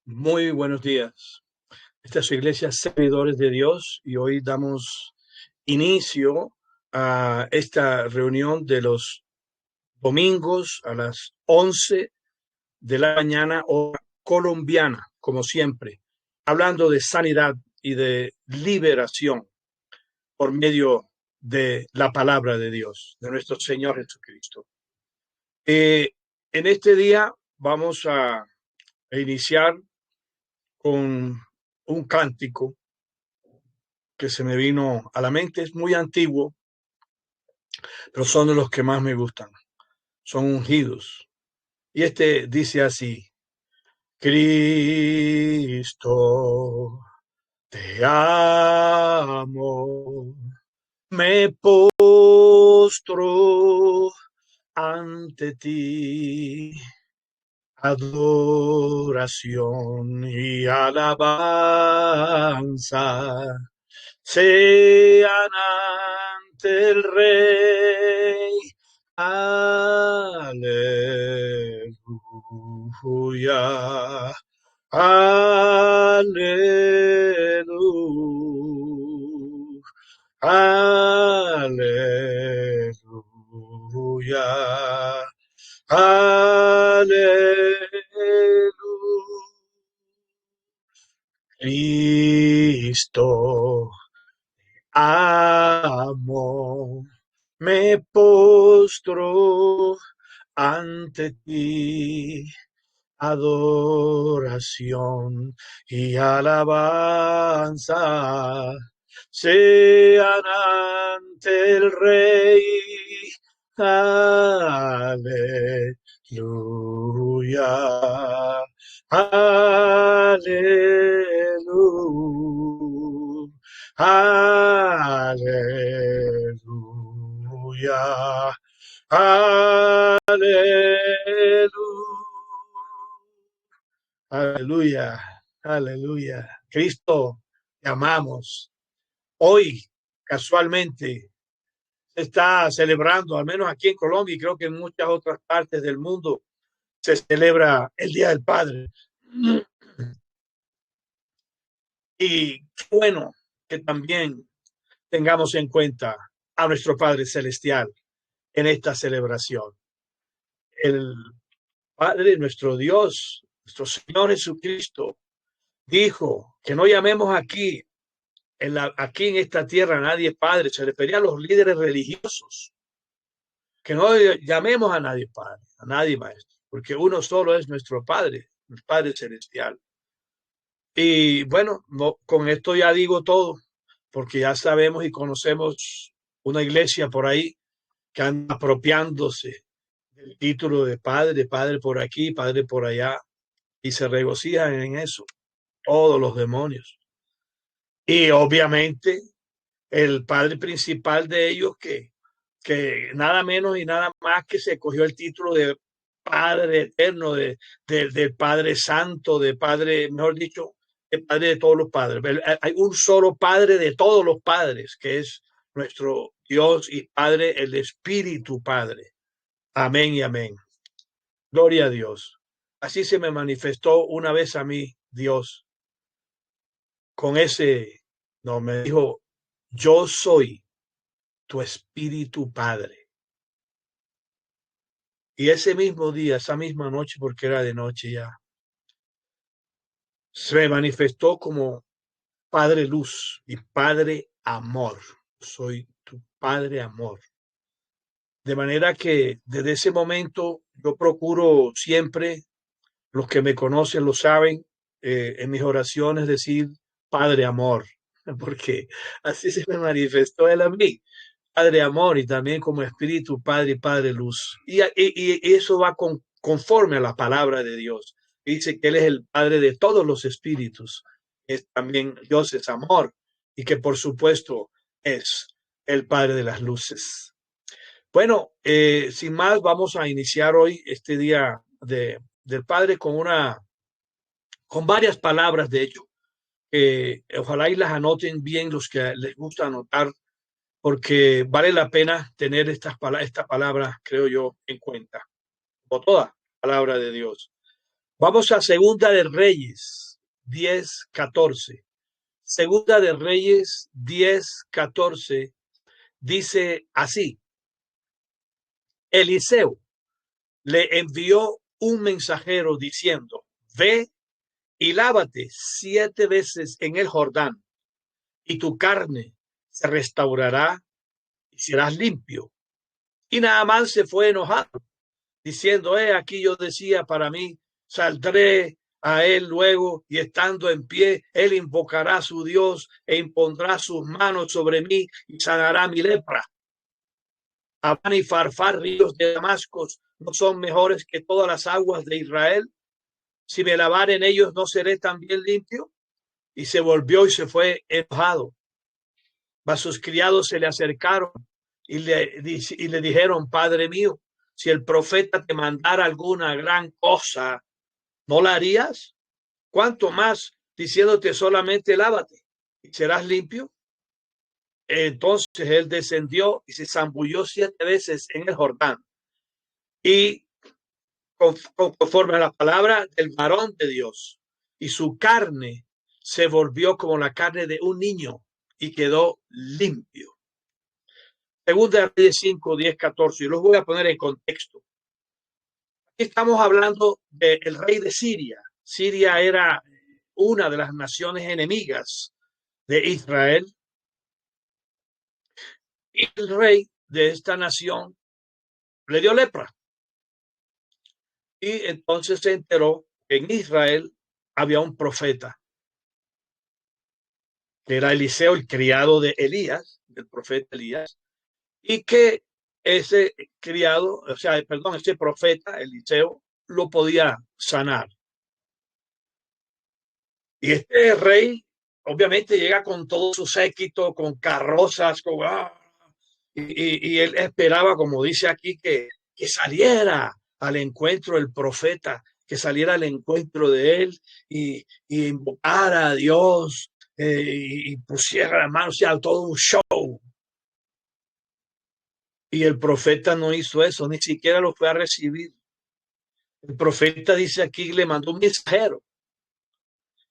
Muy buenos días. Esta es su iglesia Servidores de Dios y hoy damos inicio a esta reunión de los domingos a las 11 de la mañana, hora colombiana, como siempre, hablando de sanidad y de liberación por medio de la palabra de Dios, de nuestro Señor Jesucristo. Eh, en este día vamos a iniciar con un cántico que se me vino a la mente. Es muy antiguo, pero son de los que más me gustan. Son ungidos. Y este dice así: Cristo, te amo, me postro ante ti, adoración y alabanza sean ante el Rey. Aleluya. Aleluya. Aleluya. Aleluya. Cristo, amo, me postro ante ti, adoración y alabanza sean ante el Rey. Aleluya. Aleluya. Aleluya. Aleluya. Aleluya. Cristo, te amamos. Hoy, casualmente, se está celebrando, al menos aquí en Colombia y creo que en muchas otras partes del mundo, se celebra el Día del Padre. Y qué bueno que también tengamos en cuenta a nuestro Padre Celestial en esta celebración. El Padre, nuestro Dios, nuestro Señor Jesucristo, dijo que no llamemos aquí en esta tierra a nadie Padre. Se refería a los líderes religiosos, que no llamemos a nadie Padre, a nadie Maestro, porque uno solo es nuestro Padre, el Padre Celestial. Y bueno, no, con esto ya digo todo, porque ya sabemos y conocemos una iglesia por ahí que anda apropiándose del título de padre por aquí, padre por allá, y se regocijan en eso, todos los demonios. Y obviamente el padre principal de ellos, que nada menos y nada más que se cogió el título de Padre eterno, del Padre Santo, de Padre, mejor dicho, el Padre de todos los padres. Hay un solo Padre de todos los padres, que es nuestro Dios y Padre, el Espíritu Padre. Amén y amén. Gloria a Dios. Así se me manifestó una vez a mí Dios con no, me dijo: yo soy tu Espíritu Padre. Y ese mismo día, esa misma noche, porque era de noche ya, se manifestó como Padre Luz y Padre Amor. Soy tu Padre Amor. De manera que desde ese momento yo procuro siempre, los que me conocen lo saben, en mis oraciones decir Padre Amor, porque así se me manifestó él a mí. Padre Amor y también como Espíritu Padre y Padre Luz. Y eso va conforme a la palabra de Dios. Dice que Él es el Padre de todos los espíritus. Es también Dios es amor y que por supuesto es el Padre de las luces. Bueno, sin más, vamos a iniciar hoy este día del Padre con varias palabras, de hecho. Ojalá y las anoten bien los que les gusta anotar, porque vale la pena tener esta palabra, creo yo, en cuenta, como toda palabra de Dios. Vamos a Segunda de Reyes 10:14. Segunda de Reyes 10:14 dice así: Eliseo le envió un mensajero diciendo: ve y lávate 7 veces en el Jordán, y tu carne se restaurará y serás limpio. Y Naamán se fue enojado, diciendo: aquí yo decía para mí, saldré a él luego, y estando en pie, él invocará a su Dios e impondrá sus manos sobre mí y sanará mi lepra. Abán y Farfar, ríos de Damasco, no son mejores que todas las aguas de Israel. Si me lavar en ellos, ¿no seré también limpio? Y se volvió y se fue enojado. Mas sus criados se le acercaron y le dijeron: Padre mío, si el profeta te mandara alguna gran cosa, ¿no la harías? ¿Cuánto más diciéndote solamente lávate y serás limpio? Entonces él descendió y se zambulló 7 veces en el Jordán. Y conforme a la palabra del varón de Dios, y su carne se volvió como la carne de un niño y quedó limpio. Segunda de Reyes 5, 10, 14. Yo los voy a poner en contexto. Aquí estamos hablando del rey de Siria. Siria era una de las naciones enemigas de Israel. Y el rey de esta nación le dio lepra. Y entonces se enteró que en Israel había un profeta, que era Eliseo, el criado de Elías, del profeta Elías, y que ese criado, ese profeta Eliseo lo podía sanar. Y este rey, obviamente, llega con todo su séquito, con carrozas, y él esperaba, como dice aquí, que saliera al encuentro del profeta, que saliera al encuentro de él y invocara a Dios y pusiera la mano, todo un show. Y el profeta no hizo eso, ni siquiera lo fue a recibir. El profeta dice aquí, le mandó un mensajero.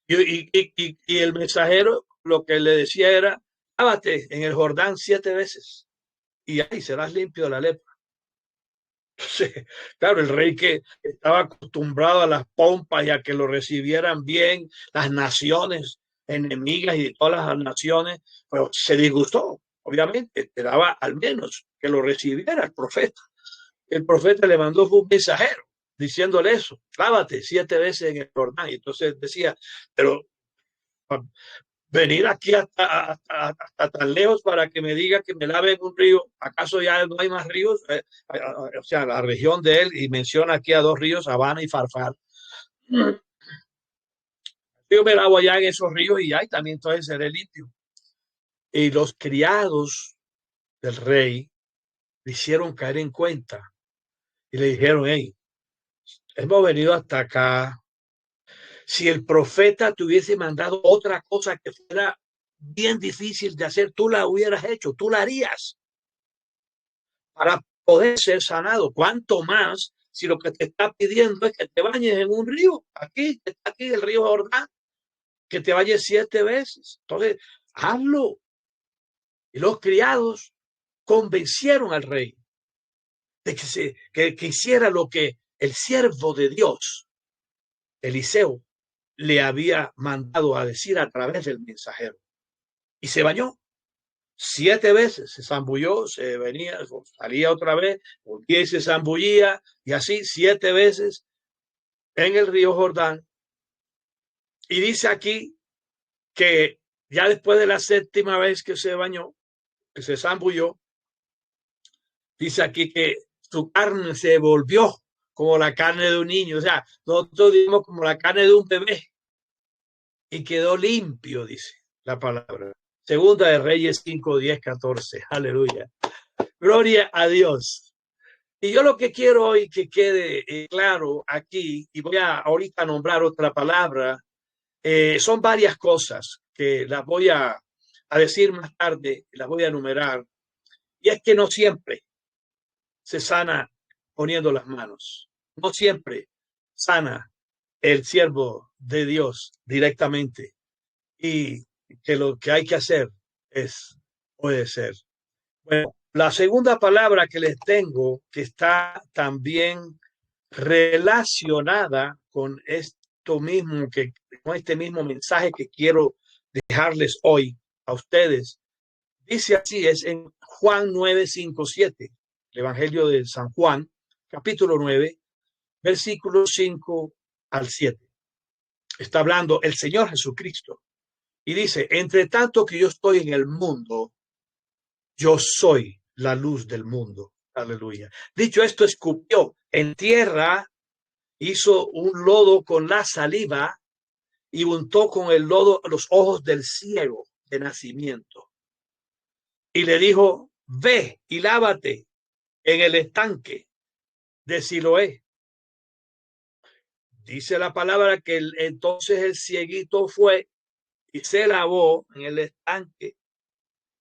Y el mensajero lo que le decía era: lávate en el Jordán 7 veces y ahí serás limpio de la lepra. Entonces, claro, el rey, que estaba acostumbrado a las pompas y a que lo recibieran bien las naciones enemigas y todas las naciones, pues se disgustó. Obviamente, esperaba al menos que lo recibiera el profeta. El profeta le mandó un mensajero diciéndole eso: lávate 7 veces en el Jordán. Y entonces decía: pero venir aquí hasta tan lejos para que me diga que me lave en un río, ¿acaso ya no hay más ríos? O sea, la región de él, y menciona aquí a 2 ríos, Habana y Farfar. Yo me lavo allá en esos ríos y ya, y también entonces seré limpio. Y los criados del rey le hicieron caer en cuenta y le dijeron: hey, hemos venido hasta acá. Si el profeta te hubiese mandado otra cosa que fuera bien difícil de hacer, tú la hubieras hecho, tú la harías para poder ser sanado. ¿Cuánto más si lo que te está pidiendo es que te bañes en un río? Aquí, está aquí el río Jordán, que te bañes 7 veces. Entonces, hazlo. Y los criados convencieron al rey de que hiciera lo que el siervo de Dios, Eliseo, le había mandado a decir a través del mensajero. Y se bañó 7 veces, se zambulló, se venía, salía otra vez, volvía y se zambullía, y así 7 veces en el río Jordán. Y dice aquí que ya después de la 7ª vez que se bañó, que se zambulló, dice aquí que su carne se volvió como la carne de un niño. O sea, nosotros dimos como la carne de un bebé, y quedó limpio, dice la palabra. Segunda de Reyes 5, 10, 14. Aleluya. Gloria a Dios. Y yo lo que quiero hoy que quede claro aquí, y voy a ahorita nombrar otra palabra, son varias cosas que las voy a decir más tarde, las voy a enumerar. Y es que no siempre se sana poniendo las manos. No siempre sana el siervo de Dios directamente y que lo que hay que hacer es obedecer. Bueno, la segunda palabra que les tengo, que está también relacionada con esto mismo, con este mismo mensaje que quiero dejarles hoy a ustedes, dice así, es en Juan 9, 5, 7, el Evangelio de San Juan, capítulo 9, versículos 5 al 7. Está hablando el Señor Jesucristo y dice, entre tanto que yo estoy en el mundo, yo soy la luz del mundo. Aleluya. Dicho esto, escupió en tierra, hizo un lodo con la saliva y untó con el lodo los ojos del ciego de nacimiento. Y le dijo, ve y lávate en el estanque de Siloé. Dice la palabra que entonces el cieguito fue y se lavó en el estanque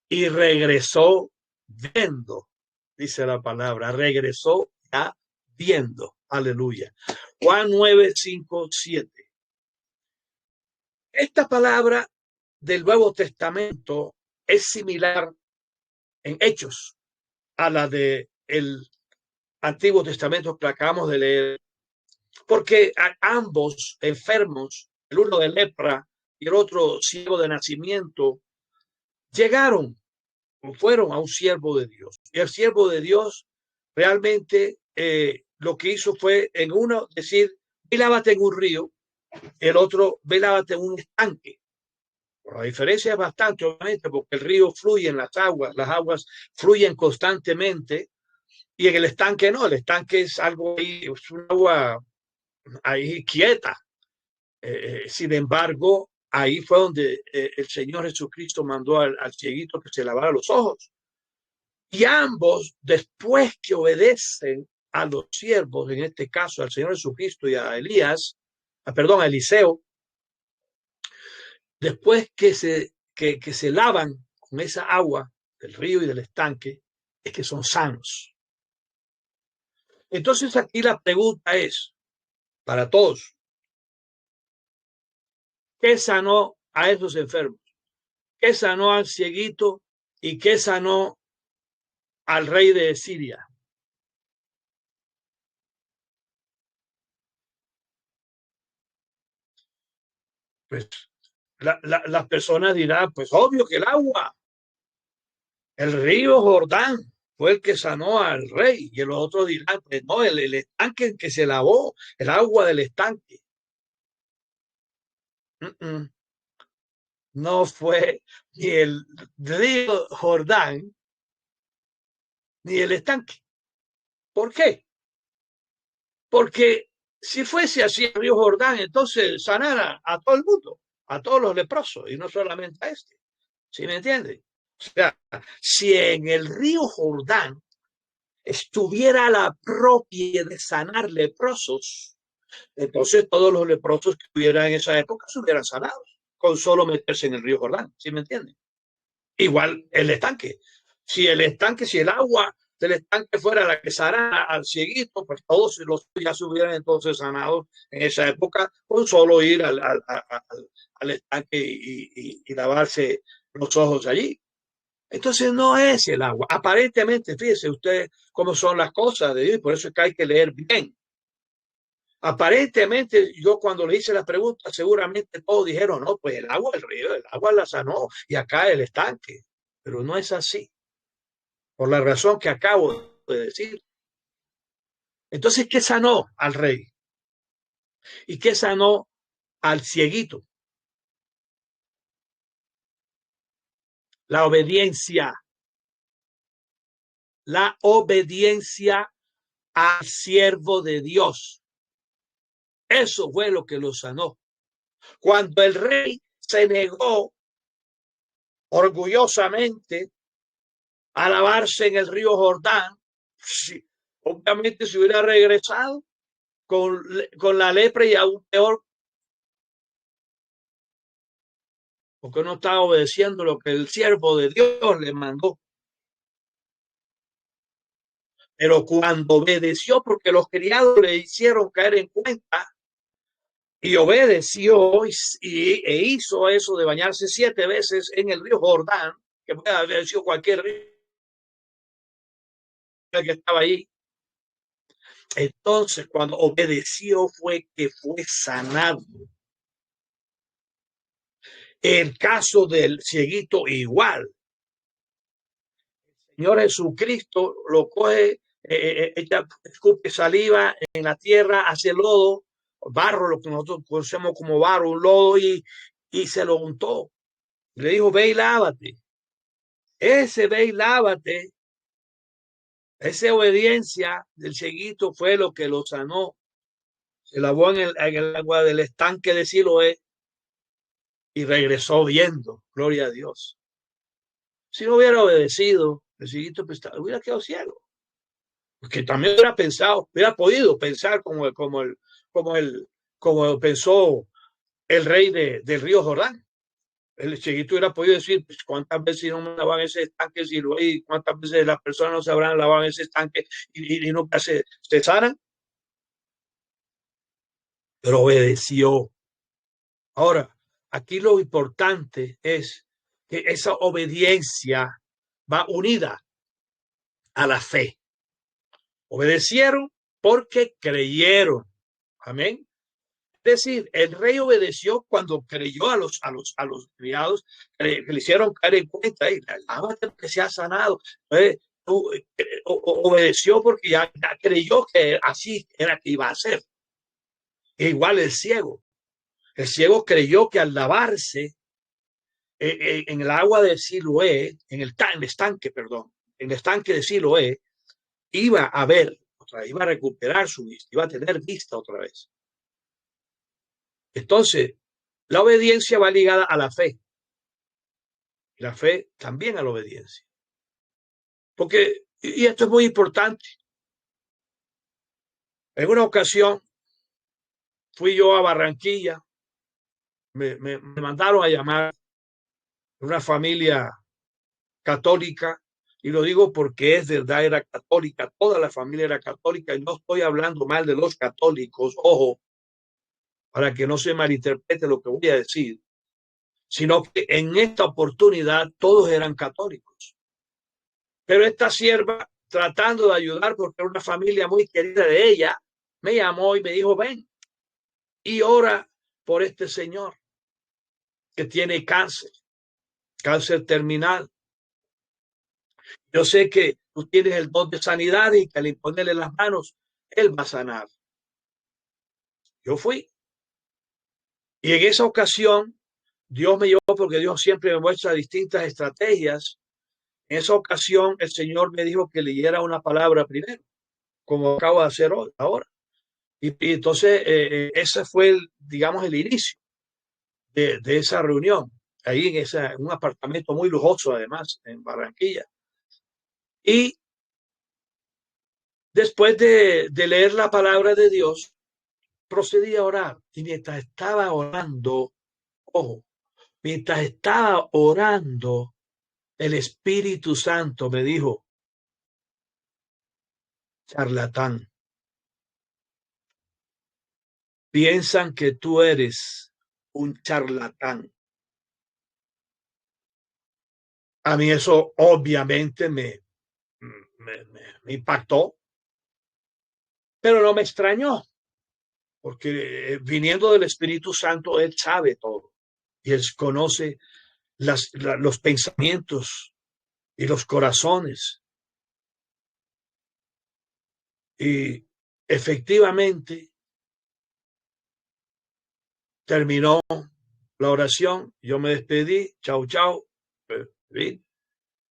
y regresó viendo, dice la palabra, regresó ya viendo. Aleluya. Juan 9, 5, 7. Esta palabra del Nuevo Testamento es similar en hechos a la del Antiguo Testamento que acabamos de leer, porque a ambos enfermos, el uno de lepra y el otro ciego de nacimiento, llegaron o fueron a un siervo de Dios. Y el siervo de Dios realmente lo que hizo fue en uno decir, ve lávate en un río, el otro, ve lávate en un estanque. La diferencia es bastante, obviamente, porque el río fluye en las aguas fluyen constantemente, y en el estanque no, el estanque es algo ahí, es un agua ahí quieta. Sin embargo, ahí fue donde el Señor Jesucristo mandó al cieguito que se lavara los ojos. Y ambos, después que obedecen a los siervos, en este caso al Señor Jesucristo y a Elías, a Eliseo, después que se lavan con esa agua del río y del estanque, es que son sanos. Entonces aquí la pregunta es, para todos, ¿qué sanó a esos enfermos? ¿Qué sanó al cieguito y qué sanó al rey de Siria? Pues las personas dirán, pues obvio que el agua, el río Jordán fue el que sanó al rey, y el otro dirá, pues no, el estanque en que se lavó, el agua del estanque. No fue ni el río Jordán ni el estanque. ¿Por qué? Porque si fuese así el río Jordán, entonces sanara a todo el mundo, a todos los leprosos, y no solamente a este. ¿Sí me entiende? O sea, si en el río Jordán estuviera la propiedad de sanar leprosos, entonces todos los leprosos que hubiera en esa época se hubieran sanado con solo meterse en el río Jordán. ¿Sí me entiende? Igual el estanque. Si el estanque, si el agua del estanque fuera la que sanara al cieguito, pues todos los ya se hubieran entonces sanado en esa época con solo ir al estanque y lavarse los ojos allí. Entonces no es el agua. Aparentemente, fíjese usted cómo son las cosas de Dios, por eso es que hay que leer bien. Aparentemente, yo cuando le hice la pregunta, seguramente todos dijeron, no, pues el agua del río, el agua la sanó, y acá el estanque. Pero no es así, por la razón que acabo de decir. Entonces, ¿qué sanó al rey? ¿Y qué sanó al cieguito? La obediencia. La obediencia al siervo de Dios. Eso fue lo que lo sanó. Cuando el rey se negó orgullosamente a lavarse en el río Jordán, sí, obviamente se hubiera regresado con la lepra y aún peor, porque no estaba obedeciendo lo que el siervo de Dios le mandó. Pero cuando obedeció, porque los criados le hicieron caer en cuenta y obedeció e hizo eso de bañarse 7 veces en el río Jordán, que puede haber sido cualquier río que estaba ahí. Entonces, cuando obedeció fue que fue sanado. El caso del cieguito igual. El Señor Jesucristo lo coge, ella escupe saliva en la tierra, hace lodo, barro, lo que nosotros conocemos como barro, un lodo, y se lo untó. Le dijo, ve y lávate. Ese ve y lávate, esa obediencia del cieguito fue lo que lo sanó. Se lavó en el agua del estanque de Siloé y regresó viendo. Gloria a Dios. Si no hubiera obedecido, el cieguito pues, hubiera quedado ciego. Porque también hubiera pensado, hubiera podido pensar como el, como pensó el rey del río Jordán. El cieguito hubiera podido decir, pues, ¿cuántas veces no me lavan ese estanque y cuántas veces las personas no se habrán lavado ese estanque y nunca se sanan? Pero obedeció. Ahora, aquí lo importante es que esa obediencia va unida a la fe. Obedecieron porque creyeron. Amén. Es decir, el rey obedeció cuando creyó a los criados, que le hicieron caer en cuenta, y lávate que se ha sanado. Obedeció porque ya creyó que así era que iba a ser. E igual el ciego. El ciego creyó que al lavarse en el agua de Siloé, en el estanque, perdón, en el estanque de Siloé, iba a ver, iba a recuperar su vista, iba a tener vista otra vez. Entonces, la obediencia va ligada a la fe. Y la fe también a la obediencia. Porque, y esto es muy importante, en una ocasión fui yo a Barranquilla, me mandaron a llamar una familia católica, y lo digo porque es verdad, era católica, toda la familia era católica, y no estoy hablando mal de los católicos, ojo, para que no se malinterprete lo que voy a decir, sino que en esta oportunidad todos eran católicos. Pero esta sierva, tratando de ayudar, porque era una familia muy querida de ella, me llamó y me dijo, ven y ora por este señor que tiene cáncer, cáncer terminal. Yo sé que tú tienes el don de sanidad y que al imponerle las manos, él va a sanar. Yo fui. Y en esa ocasión, Dios me llevó porque Dios siempre me muestra distintas estrategias. En esa ocasión, el Señor me dijo que leyera una palabra primero, como acabo de hacer ahora. Y entonces, ese fue, digamos, el inicio de esa reunión, ahí en un apartamento muy lujoso, además, en Barranquilla. Y después de leer la palabra de Dios, procedí a orar. Y mientras estaba orando, ojo, mientras estaba orando, el Espíritu Santo me dijo, charlatán, piensan que tú eres un charlatán. A mí eso obviamente me impactó, pero no me extrañó, porque viniendo del Espíritu Santo, Él sabe todo y Él conoce los pensamientos y los corazones. Y efectivamente terminó la oración, yo me despedí, chau, chau,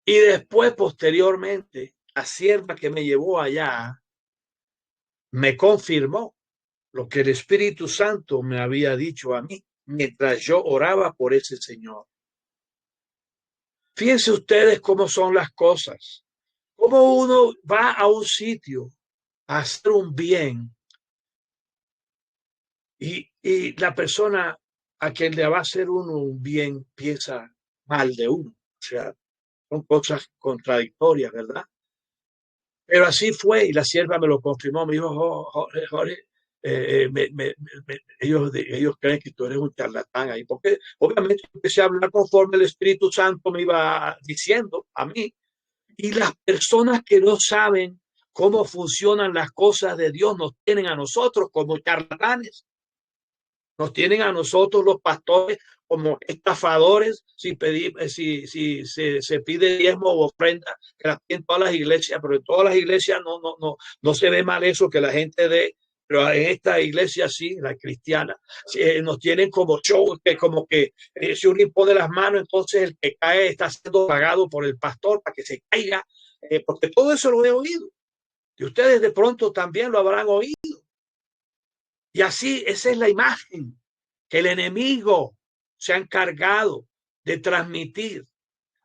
y después, posteriormente, la sierva que me llevó allá me confirmó lo que el Espíritu Santo me había dicho a mí mientras yo oraba por ese señor. Fíjense ustedes cómo son las cosas. Cómo uno va a un sitio a hacer un bien y la persona a quien le va a hacer uno un bien piensa mal de uno. O sea, son cosas contradictorias, ¿verdad? Pero así fue y la sierva me lo confirmó. Me dijo, Jorge, ellos creen que tú eres un charlatán ahí, porque obviamente empecé a hablar conforme el Espíritu Santo me iba diciendo a mí. Y las personas que no saben cómo funcionan las cosas de Dios nos tienen a nosotros como charlatanes, nos tienen a nosotros los pastores como estafadores. Si se pide diezmo o ofrenda, que las piden todas las iglesias, pero en todas las iglesias no se ve mal eso que la gente dé. Pero en esta iglesia sí, la cristiana, nos tienen como show, que como que si uno impone las manos, entonces el que cae está siendo pagado por el pastor para que se caiga, porque todo eso lo he oído. Y ustedes de pronto también lo habrán oído. Y así, esa es la imagen que el enemigo se ha encargado de transmitir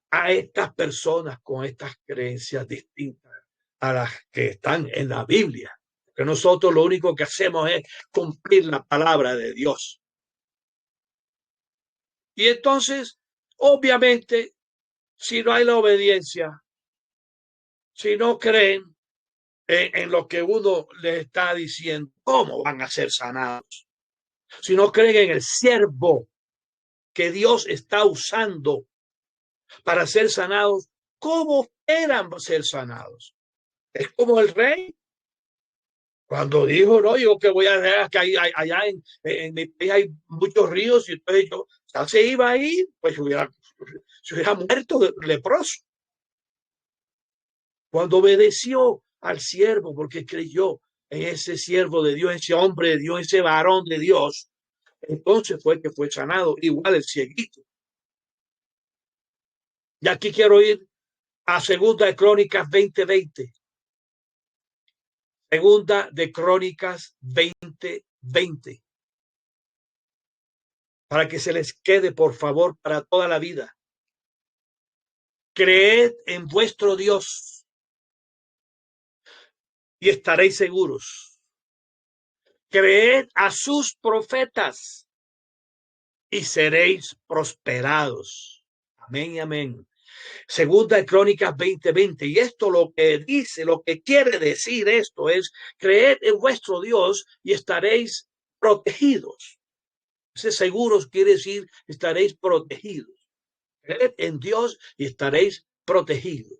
a estas personas con estas creencias distintas a las que están en la Biblia. Que nosotros lo único que hacemos es cumplir la palabra de Dios. Y entonces, obviamente, si no hay la obediencia, si no creen en lo que uno les está diciendo, ¿cómo van a ser sanados? Si no creen en el siervo que Dios está usando para ser sanados, ¿cómo esperan ser sanados? Es como el rey cuando dijo, no, yo que voy a dejar que allá en mi país hay muchos ríos, y entonces yo se iba a ir, pues se hubiera muerto de leproso. Cuando obedeció al siervo, porque creyó en ese siervo de Dios, ese hombre de Dios, ese varón de Dios, entonces fue que fue sanado, igual el cieguito. Y aquí quiero ir a Segunda de Crónicas 20:20. Segunda de Crónicas 20:20. Para que se les quede, por favor, para toda la vida. Creed en vuestro Dios y estaréis seguros. Creed a sus profetas y seréis prosperados. Amén y amén. Segunda de Crónicas 20:20. Y esto lo que dice, lo que quiere decir esto es, creed en vuestro Dios y estaréis protegidos. Ese seguros quiere decir, estaréis protegidos. Creed en Dios y estaréis protegidos.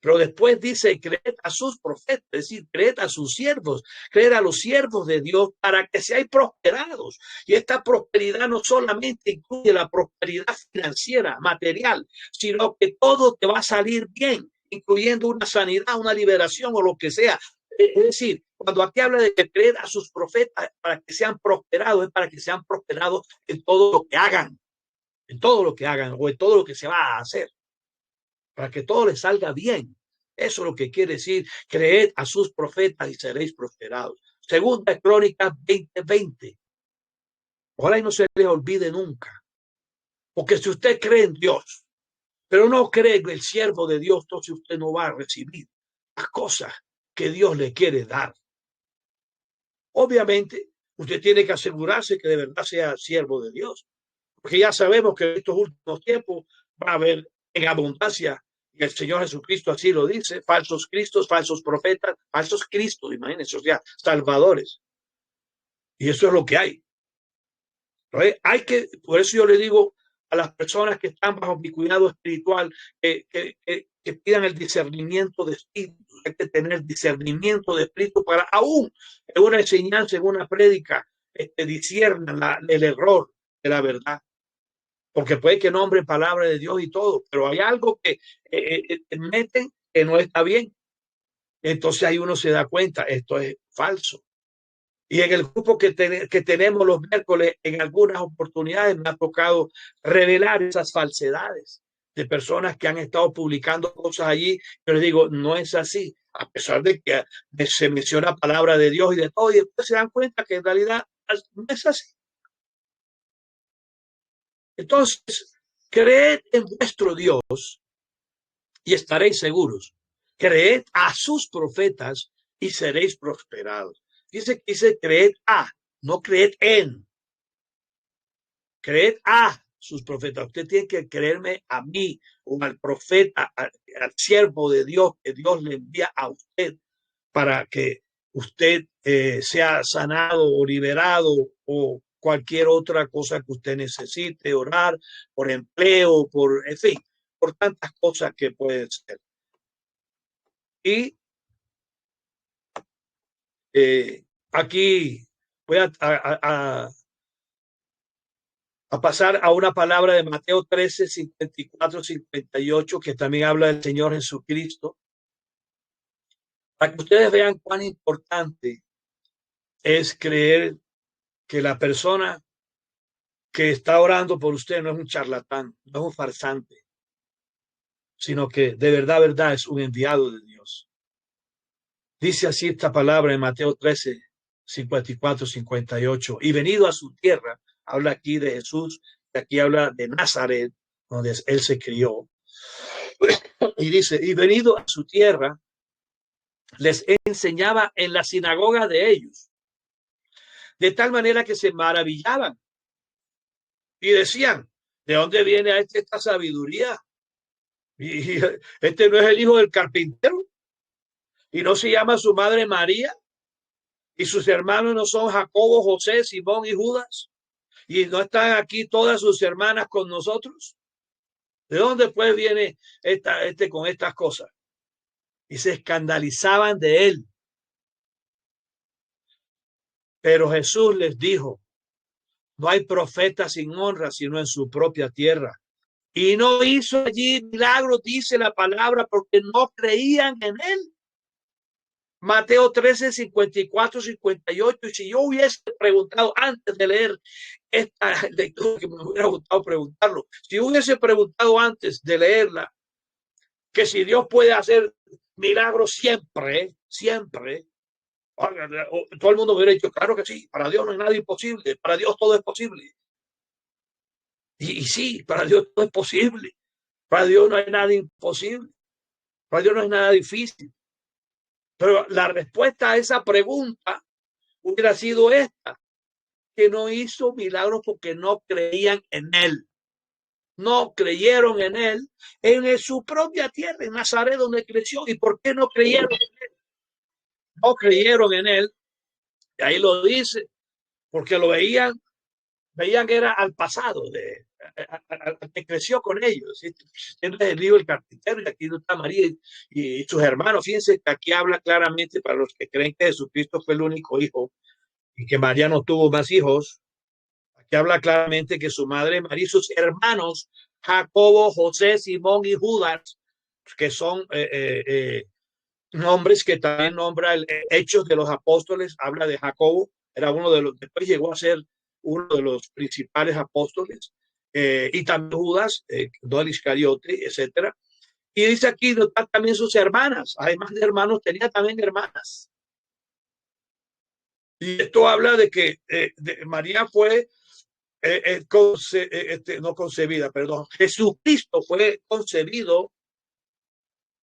Pero después dice, creed a sus profetas, es decir, creed a sus siervos, creed a los siervos de Dios para que seáis prosperados. Y esta prosperidad no solamente incluye la prosperidad financiera, material, sino que todo te va a salir bien, incluyendo una sanidad, una liberación o lo que sea. Es decir, cuando aquí habla de que creed a sus profetas para que sean prosperados, es para que sean prosperados en todo lo que hagan, en todo lo que hagan o en todo lo que se va a hacer, para que todo les salga bien. Eso es lo que quiere decir, creed a sus profetas y seréis prosperados. Segunda Crónicas 20:20. Ojalá y no se les olvide nunca. Porque si usted cree en Dios, pero no cree en el siervo de Dios, entonces usted no va a recibir las cosas que Dios le quiere dar. Obviamente, usted tiene que asegurarse que de verdad sea siervo de Dios. Porque ya sabemos que en estos últimos tiempos va a haber en abundancia, y el Señor Jesucristo así lo dice, falsos cristos, falsos profetas, falsos cristos, imagínense, o sea, salvadores. Y eso es lo que hay. Hay que, por eso yo le digo a las personas que están bajo mi cuidado espiritual, que pidan el discernimiento de espíritu. Hay que tener discernimiento de espíritu para aún en una enseñanza, en una prédica, disciernan el error de la verdad. Porque puede que nombren palabra de Dios y todo, pero hay algo que meten que no está bien. Entonces ahí uno se da cuenta, esto es falso. Y en el grupo que tenemos los miércoles, en algunas oportunidades me ha tocado revelar esas falsedades de personas que han estado publicando cosas allí. Yo les digo, no es así, a pesar de que se menciona palabra de Dios y de todo, y después se dan cuenta que en realidad no es así. Entonces, creed en vuestro Dios y estaréis seguros. Creed a sus profetas y seréis prosperados. Dice creed a, no creed en. Creed a sus profetas. Usted tiene que creerme a mí o al profeta, al siervo de Dios que Dios le envía a usted para que usted sea sanado o liberado o cualquier otra cosa que usted necesite, orar por empleo, por, en fin, por tantas cosas que pueden ser. Y aquí voy a pasar a una palabra de Mateo 13, 54, 58, que también habla del Señor Jesucristo, para que ustedes vean cuán importante es creer que la persona que está orando por usted no es un charlatán, no es un farsante, sino que de verdad, verdad es un enviado de Dios. Dice así esta palabra en Mateo 13, 54, 58. Y venido a su tierra, habla aquí de Jesús, y aquí habla de Nazaret, donde él se crió. Y dice, y venido a su tierra, les enseñaba en la sinagoga de ellos, de tal manera que se maravillaban y decían, ¿de dónde viene a esta sabiduría? Y este no es el hijo del carpintero, y no se llama su madre María, y sus hermanos no son Jacobo, José, Simón y Judas, y no están aquí todas sus hermanas con nosotros. ¿De dónde pues viene con estas cosas? Y se escandalizaban de él. Pero Jesús les dijo, no hay profeta sin honra sino en su propia tierra. Y no hizo allí milagros, dice la palabra, porque no creían en él. Mateo 13, 54, 58. Y si yo hubiese preguntado antes de leer esta lectura, que me hubiera gustado preguntarlo, si hubiese preguntado antes de leerla, que si Dios puede hacer milagros siempre, siempre, todo el mundo me hubiera dicho, claro que sí, para Dios no hay nada imposible, para Dios todo es posible. Y sí, para Dios todo es posible, para Dios no hay nada imposible, para Dios no hay nada difícil. Pero la respuesta a esa pregunta hubiera sido esta, que no hizo milagros porque no creían en él. No creyeron en él en su propia tierra, en Nazaret, donde creció. ¿Y por qué no creyeron en él? No creyeron en él, y ahí lo dice, porque lo veían que era al pasado, que creció con ellos. Él es el hijo del carpintero, y aquí no está María y sus hermanos. Fíjense que aquí habla claramente para los que creen que Jesucristo fue el único hijo y que María no tuvo más hijos. Aquí habla claramente que su madre María y sus hermanos, Jacobo, José, Simón y Judas, que son nombres que también nombra el Hechos de los Apóstoles, habla de Jacobo, era uno de los, después llegó a ser uno de los principales apóstoles, y también Judas, no el Iscariote, etcétera. Y dice aquí, no, también sus hermanas, además de hermanos, tenía también hermanas. Y esto habla de que María fue no concebida, perdón, Jesucristo fue concebido,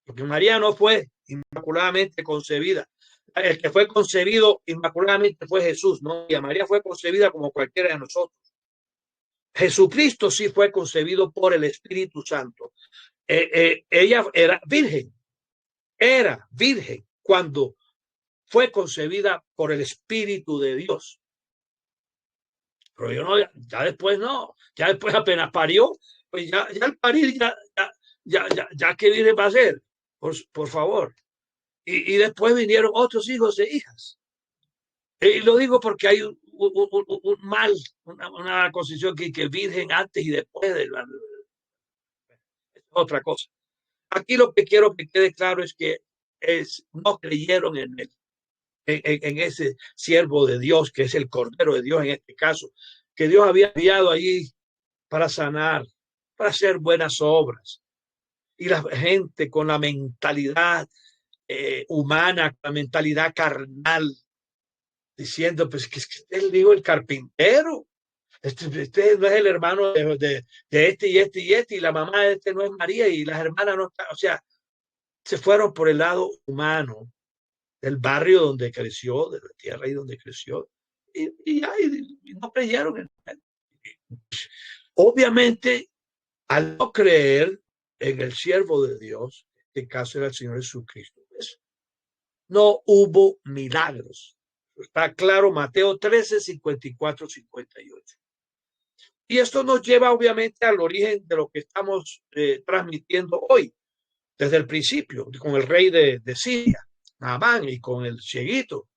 porque María no fue inmaculadamente concebida. El que fue concebido inmaculadamente fue Jesús, ¿no? Y María fue concebida como cualquiera de nosotros. Jesucristo sí fue concebido por el Espíritu Santo. Ella era virgen cuando fue concebida por el Espíritu de Dios. Pero yo no, ya después no, ya después apenas parió, pues ya al parir, ya ¿qué viene para hacer? Por favor. Y después vinieron otros hijos e hijas. Y lo digo porque hay un mal, una concepción que virgen antes y después de otra cosa. Aquí lo que quiero que quede claro es que no creyeron en él, en ese siervo de Dios, que es el Cordero de Dios en este caso, que Dios había enviado allí para sanar, para hacer buenas obras. Y la gente con la mentalidad humana, la mentalidad carnal, diciendo, pues que él dijo el carpintero, este no es el hermano de este y este y este, y la mamá de este no es María, y las hermanas no están, o sea, se fueron por el lado humano del barrio donde creció, de la tierra y donde creció, y no creyeron en él. Obviamente, al no creer en el siervo de Dios, en este caso era el Señor Jesucristo, pues, no hubo milagros. Está claro, Mateo 13, 54, 58. Y esto nos lleva obviamente al origen de lo que estamos transmitiendo hoy, desde el principio, con el rey de Siria, Naamán, y con el cieguito,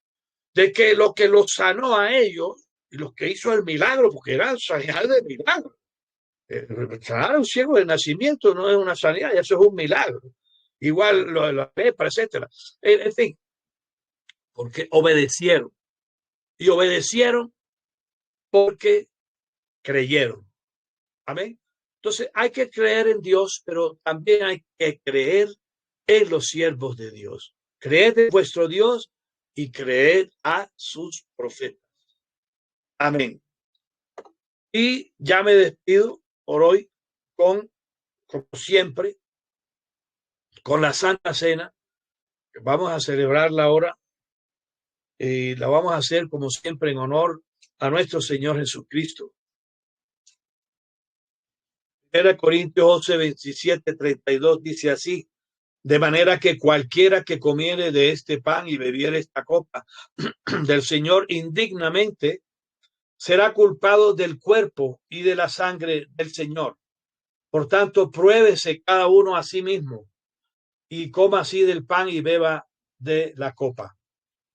de que lo que los sanó a ellos y los que hizo el milagro, porque era sanidad de milagro. Sanar a un ciego de nacimiento no es una sanidad, eso es un milagro. Igual lo de la lepra, etcétera. En fin, porque obedecieron. Y obedecieron porque creyeron. Amén. Entonces hay que creer en Dios, pero también hay que creer en los siervos de Dios. Creed en vuestro Dios y creed a sus profetas. Amén. Y ya me despido por hoy con, como siempre, con la Santa Cena, que vamos a celebrarla ahora y la vamos a hacer como siempre en honor a nuestro Señor Jesucristo. 1 Corintios 11, 27, 32 dice así: de manera que cualquiera que comiere de este pan y bebiere esta copa del Señor indignamente será culpado del cuerpo y de la sangre del Señor. Por tanto, pruébese cada uno a sí mismo y coma así del pan y beba de la copa.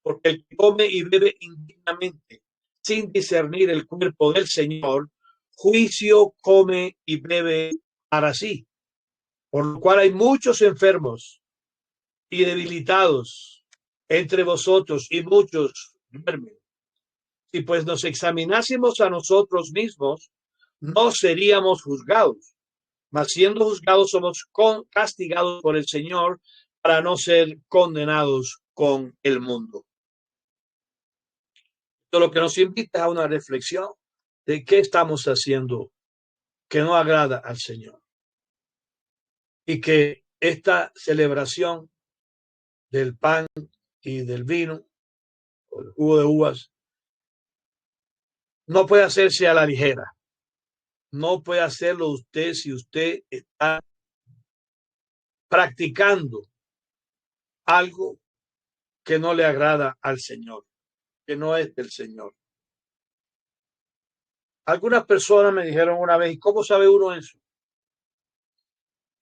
Porque el que come y bebe indignamente, sin discernir el cuerpo del Señor, juicio come y bebe para sí. Por lo cual hay muchos enfermos y debilitados entre vosotros, y muchos duermen. Si pues nos examinásemos a nosotros mismos, no seríamos juzgados, mas siendo juzgados somos castigados por el Señor para no ser condenados con el mundo. Esto lo que nos invita a una reflexión de qué estamos haciendo que no agrada al Señor. Y que esta celebración del pan y del vino, o el jugo de uvas, no puede hacerse a la ligera. No puede hacerlo usted si usted está practicando algo que no le agrada al Señor, que no es del Señor. Algunas personas me dijeron una vez: ¿y cómo sabe uno eso?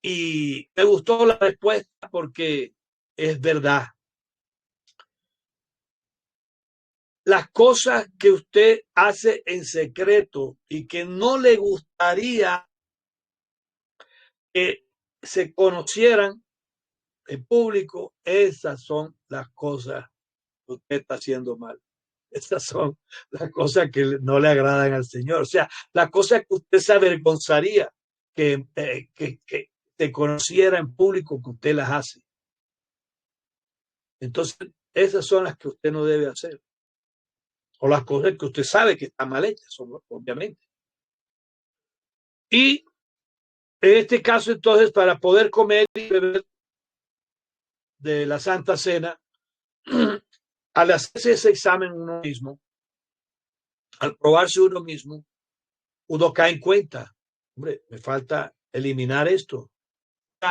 Y me gustó la respuesta porque es verdad. Las cosas que usted hace en secreto y que no le gustaría que se conocieran en público, esas son las cosas que usted está haciendo mal. Esas son las cosas que no le agradan al Señor. O sea, las cosas que usted se avergonzaría que te conociera en público, que usted las hace. Entonces, esas son las que usted no debe hacer. O las cosas que usted sabe que están mal hechas, obviamente. Y en este caso, entonces, para poder comer y beber de la Santa Cena, al hacerse ese examen uno mismo, al probarse uno mismo, uno cae en cuenta: hombre, me falta eliminar esto.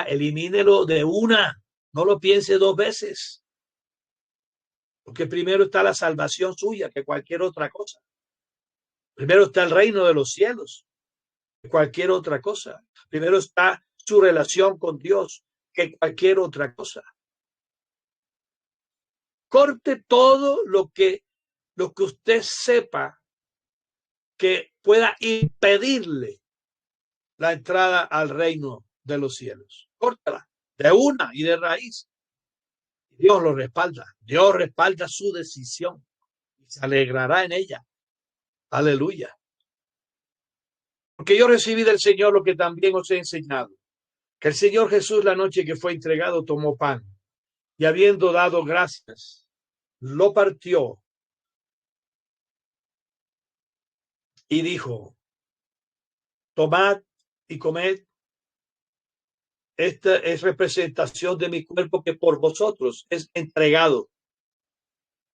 Elimínelo de una, no lo piense dos veces, porque primero está la salvación suya que cualquier otra cosa. Primero está el reino de los cielos que cualquier otra cosa. Primero está su relación con Dios que cualquier otra cosa. Corte todo lo que usted sepa que pueda impedirle la entrada al reino de los cielos. Córtala de una y de raíz. Dios lo respalda. Dios respalda su decisión y se alegrará en ella. Aleluya. Porque yo recibí del Señor lo que también os he enseñado, que el Señor Jesús, la noche que fue entregado, tomó pan y habiendo dado gracias, lo partió y dijo: tomad y comed, esta es representación de mi cuerpo que por vosotros es entregado.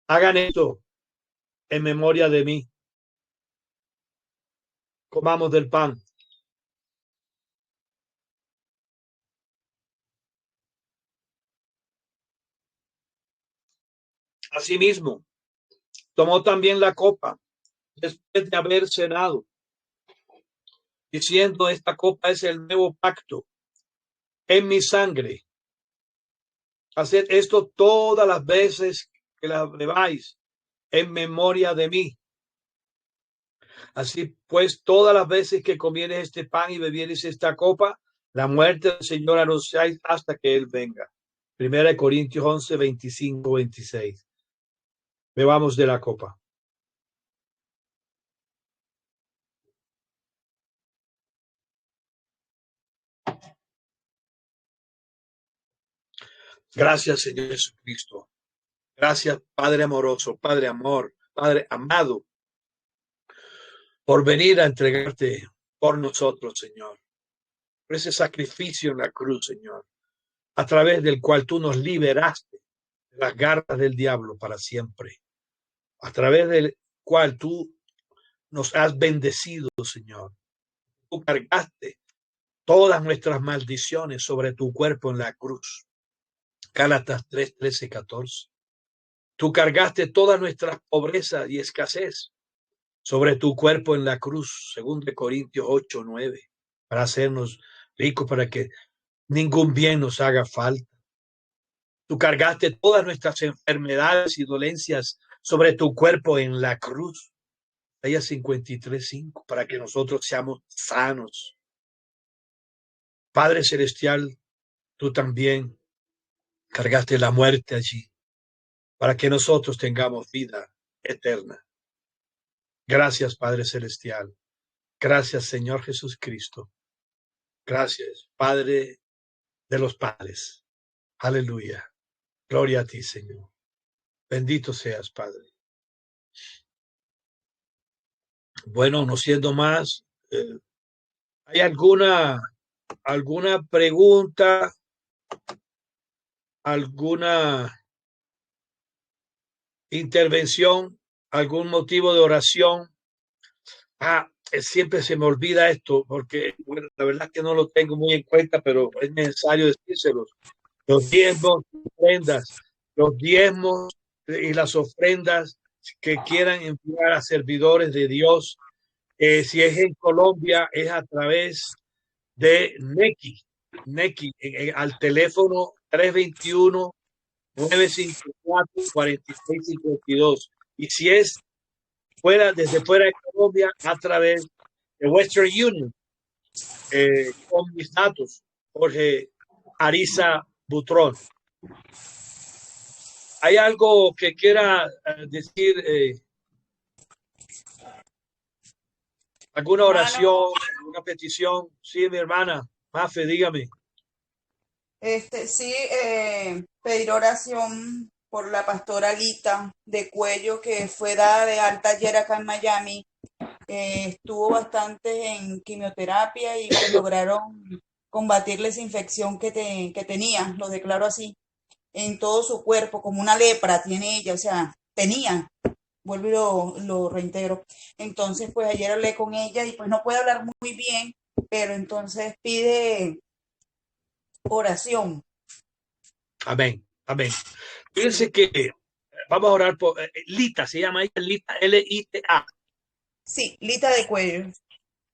Hagan esto en memoria de mí. Comamos del pan. Asimismo, tomó también la copa después de haber cenado, diciendo: esta copa es el nuevo pacto en mi sangre. Haced esto todas las veces que la bebáis en memoria de mí. Así pues, todas las veces que comieres este pan y bebieres esta copa, la muerte del Señor anunciáis hasta que Él venga. 1 Corintios 11, 25, 26. Bebamos de la copa. Gracias, Señor Jesucristo. Gracias, Padre amoroso, Padre amor, Padre amado, por venir a entregarte por nosotros, Señor. Por ese sacrificio en la cruz, Señor, a través del cual tú nos liberaste de las garras del diablo para siempre. A través del cual tú nos has bendecido, Señor. Tú cargaste todas nuestras maldiciones sobre tu cuerpo en la cruz. Gálatas 3, 13, 14. Tú cargaste todas nuestras pobrezas y escasez sobre tu cuerpo en la cruz, 2 Corintios 8, 9, para hacernos ricos, para que ningún bien nos haga falta. Tú cargaste todas nuestras enfermedades y dolencias sobre tu cuerpo en la cruz, Isaías 53, 5, para que nosotros seamos sanos. Padre Celestial, tú también cargaste la muerte allí, para que nosotros tengamos vida eterna. Gracias, Padre Celestial. Gracias, Señor Jesucristo. Gracias, Padre de los padres. Aleluya. Gloria a ti, Señor. Bendito seas, Padre. Bueno, no siendo más, ¿hay alguna pregunta, alguna intervención, algún motivo de oración? Siempre se me olvida esto porque, bueno, la verdad es que no lo tengo muy en cuenta, pero es necesario decírselos. Los diezmos y las ofrendas que quieran enviar a servidores de Dios, si es en Colombia, es a través de Nequi, al teléfono 321-954-4652. Y si es desde fuera de Colombia, a través de Western Union, con mis datos, Jorge Ariza Butrón. ¿Hay algo que quiera decir? ¿Alguna oración, alguna petición? Sí, mi hermana Mafe, dígame. Sí, pedir oración por la pastora Lita de Cuello, que fue dada de alta ayer acá en Miami. Estuvo bastante en quimioterapia y pues lograron combatirle esa infección que tenía, lo declaro así, en todo su cuerpo, como una lepra tiene ella, o sea, tenía, vuelvo y lo reintegro. Entonces, pues ayer hablé con ella y pues no puede hablar muy bien, pero entonces pide oración. Amén, amén. Fíjense que vamos a orar por Lita, se llama ella Lita, Lita. Sí, Lita de Cuello.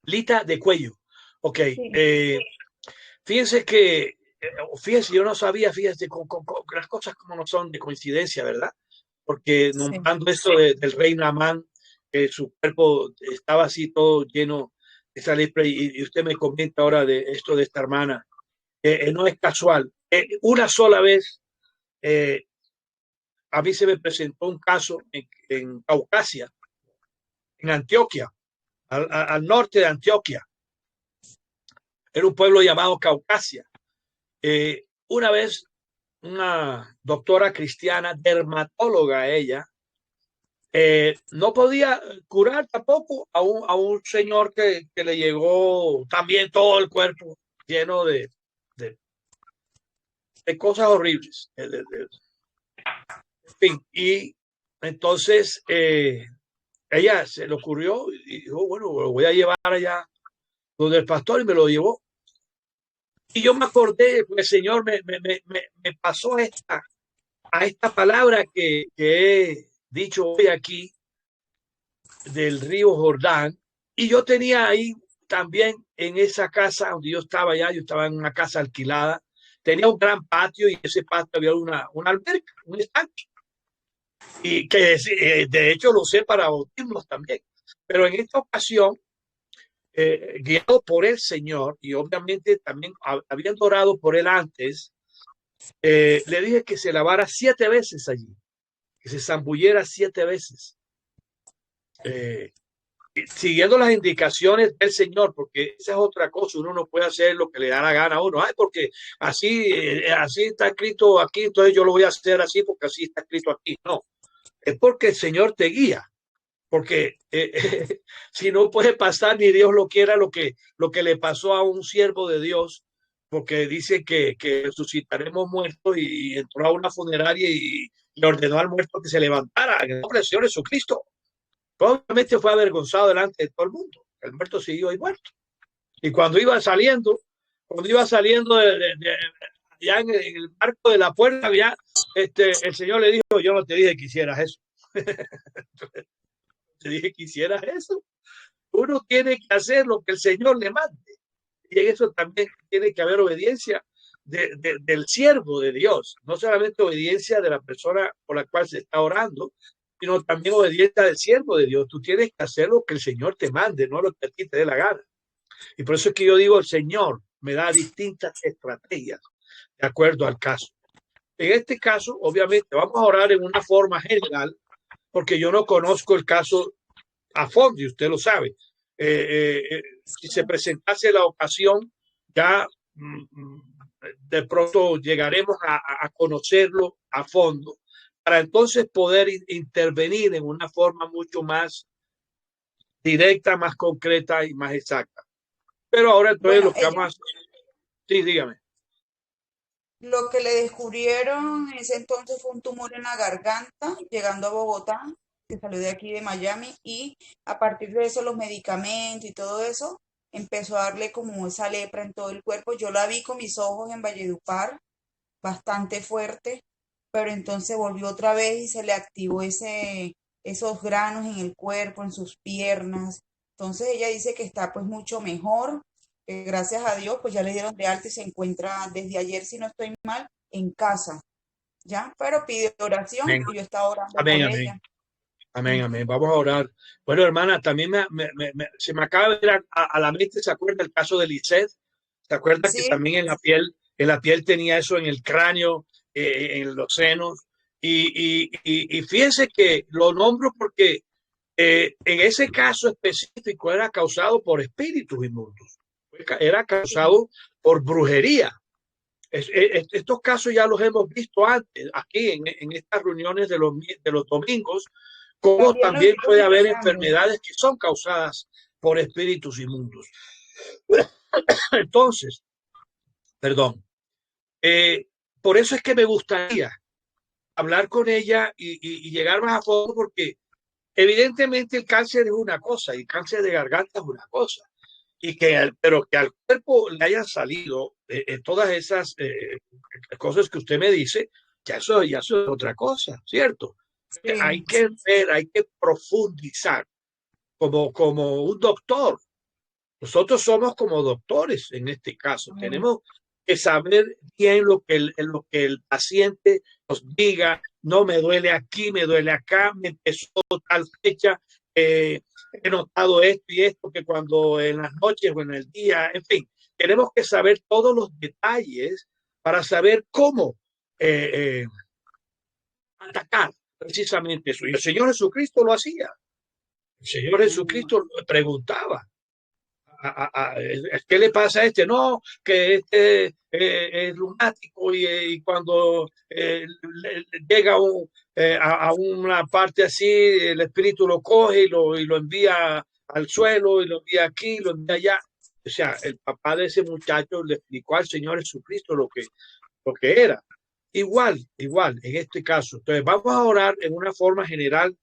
Lita de Cuello. Ok. Sí. Fíjense que, fíjense, yo no sabía, fíjense, con las cosas como no son de coincidencia, ¿verdad? Porque Sí. nombrando esto del rey Naamán, su cuerpo estaba así todo lleno de esa lepra, y usted me comenta ahora de esto de esta hermana. No es casual. Una sola vez a mí se me presentó un caso en Caucasia, en Antioquia, al norte de Antioquia. Era un pueblo llamado Caucasia. Una vez una doctora cristiana, dermatóloga ella, no podía curar tampoco a un señor que le llegó también todo el cuerpo lleno de cosas horribles. En fin, y entonces ella se le ocurrió y dijo, bueno, lo voy a llevar allá donde el pastor, y me lo llevó. Y yo me acordé, porque el Señor me pasó esta a esta palabra que he dicho hoy aquí del río Jordán. Y yo tenía ahí también en esa casa donde yo estaba allá, yo estaba en una casa alquilada, tenía un gran patio y en ese patio había una alberca, un estanque. Y que de hecho lo usé para bautismos también. Pero en esta ocasión, guiado por el Señor y obviamente también habiendo orado por él antes, le dije que se lavara 7 veces allí, que se zambullera 7 veces. Eh, Siguiendo las indicaciones del Señor, porque esa es otra cosa, uno no puede hacer lo que le da la gana a uno, ay, porque así está escrito aquí, entonces yo lo voy a hacer así porque así está escrito aquí. No, es porque el Señor te guía, porque si no puede pasar, ni Dios lo quiera, lo que le pasó a un siervo de Dios, porque dice que resucitaremos muertos y entró a una funeraria y le ordenó al muerto que se levantara en el nombre del Señor Jesucristo. Obviamente fue avergonzado delante de todo el mundo. El muerto siguió ahí muerto. Y cuando iba saliendo ya en el marco de la puerta, ya el Señor le dijo, yo no te dije que hicieras eso. Te dije que hicieras eso. Uno tiene que hacer lo que el Señor le mande. Y en eso también tiene que haber obediencia del siervo de Dios. No solamente obediencia de la persona por la cual se está orando, sino también obediencia del siervo de Dios. Tú tienes que hacer lo que el Señor te mande, no lo que a ti te dé la gana. Y por eso es que yo digo, el Señor me da distintas estrategias de acuerdo al caso. En este caso, obviamente, vamos a orar en una forma general, porque yo no conozco el caso a fondo, y usted lo sabe. Si se presentase la ocasión, ya de pronto llegaremos a conocerlo a fondo, para entonces poder intervenir en una forma mucho más directa, más concreta y más exacta. Pero ahora entonces Bueno, lo que vamos a hacer, sí, dígame. lo que le descubrieron en ese entonces fue un tumor en la garganta, llegando a Bogotá, que salió de aquí de Miami, y a partir de eso los medicamentos y todo eso, empezó a darle como esa lepra en todo el cuerpo. Yo la vi con mis ojos en Valledupar, bastante fuerte, pero entonces volvió otra vez y se le activó esos granos en el cuerpo, en sus piernas. Entonces ella dice que está pues mucho mejor, gracias a Dios, pues ya le dieron de alta y se encuentra desde ayer, si no estoy mal, en casa, ¿ya? Pero pide oración Amén, y yo estaba orando amén, por amén. ella. Amén, Ujú. amén. Vamos a orar. Bueno, hermana, también se me acaba de ver a la mente, ¿se acuerda el caso de Lisette? ¿Se acuerda que Sí, también en la piel tenía eso en el cráneo, en los senos? Y fíjense que lo nombro porque en ese caso específico era causado por espíritus inmundos, era sí, causado por brujería. Estos casos ya los hemos visto antes, aquí en estas reuniones de los domingos, como también lo también vimos puede en haber Miami. enfermedades que son causadas por espíritus inmundos. Entonces, perdón, eh, por eso es que me gustaría hablar con ella y llegar más a fondo, porque evidentemente el cáncer es una cosa y el cáncer de garganta es una cosa. Pero que al cuerpo le hayan salido todas esas cosas que usted me dice, ya eso es otra cosa, ¿cierto? Hay Sí, que ver, hay que profundizar como un doctor. Nosotros somos como doctores en este caso. amén. Tenemos que saber bien lo que el paciente nos diga. No me duele aquí, me duele acá, me empezó tal fecha, he notado esto y esto, que cuando en las noches o en el día, en fin, tenemos que saber todos los detalles para saber cómo eh, atacar precisamente eso. Y el Señor Jesucristo lo hacía. El Señor Mm. Jesucristo preguntaba, ¿qué le pasa a este? No, que este es lunático y cuando llega a una parte así, el espíritu lo coge y lo envía al suelo y lo envía aquí, lo envía allá. O sea, el papá de ese muchacho le explicó al Señor Jesucristo lo que era. Igual, en este caso. Entonces, vamos a orar en una forma general